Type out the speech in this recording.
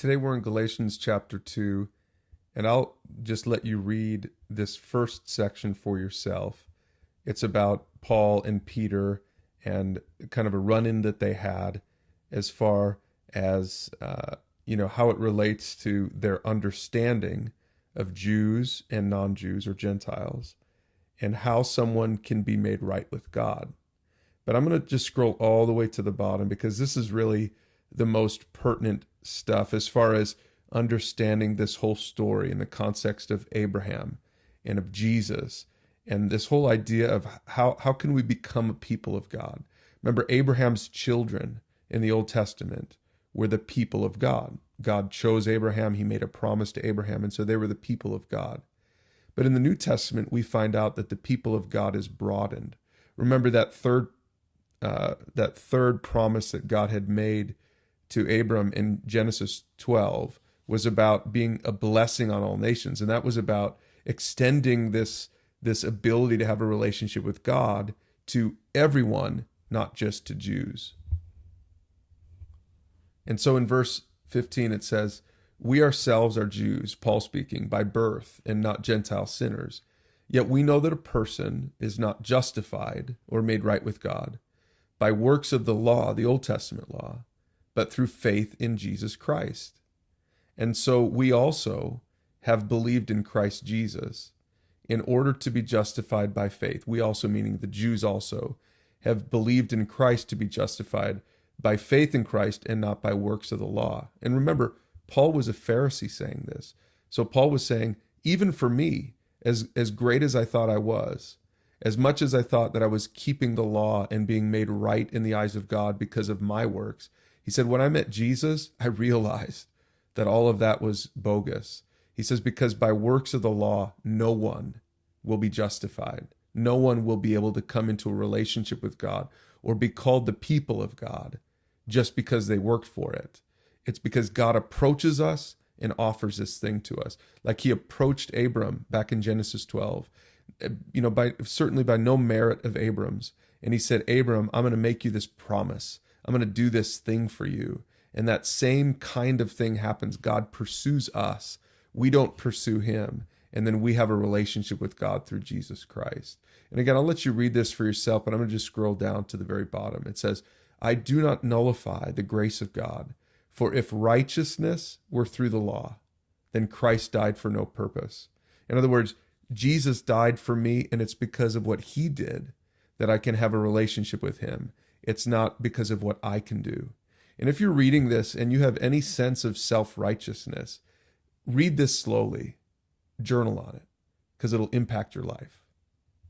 Today we're in Galatians chapter 2, and I'll just let you read this first section for yourself. It's about Paul and Peter and kind of a run-in that they had as far as, how it relates to their understanding of Jews and non-Jews or Gentiles and how someone can be made right with God. But I'm going to just scroll all the way to the bottom because this is really the most pertinent stuff as far as understanding this whole story in the context of Abraham and of Jesus and this whole idea of how can we become a people of God. Remember, Abraham's children in the Old Testament were the people of God. God chose Abraham. He made a promise to Abraham, and so they were the people of God. But in the New Testament, we find out that the people of God is broadened. Remember that third promise that God had made to Abram in Genesis 12 was about being a blessing on all nations. And that was about extending this ability to have a relationship with God to everyone, not just to Jews. And so in verse 15, it says, "We ourselves are Jews," Paul speaking, "by birth and not Gentile sinners. Yet we know that a person is not justified or made right with God by works of the law, the Old Testament law, but through faith in Jesus Christ. And so we also have believed in Christ Jesus in order to be justified by faith." We also, meaning the Jews also, have believed in Christ to be justified by faith in Christ and not by works of the law. And remember, Paul was a Pharisee saying this. So Paul was saying, even for me, as great as I thought I was, as much as I thought that I was keeping the law and being made right in the eyes of God because of my works, he said, when I met Jesus, I realized that all of that was bogus. He says, because by works of the law, no one will be justified. No one will be able to come into a relationship with God or be called the people of God just because they worked for it. It's because God approaches us and offers this thing to us. Like he approached Abram back in Genesis 12, certainly by no merit of Abram's. And he said, Abram, I'm going to make you this promise. I'm going to do this thing for you. And that same kind of thing happens. God pursues us. We don't pursue him. And then we have a relationship with God through Jesus Christ. And again, I'll let you read this for yourself, but I'm going to just scroll down to the very bottom. It says, "I do not nullify the grace of God, for if righteousness were through the law, then Christ died for no purpose." In other words, Jesus died for me, and it's because of what he did that I can have a relationship with him. It's not because of what I can do. And if you're reading this and you have any sense of self-righteousness, read this slowly. Journal on it, because it'll impact your life.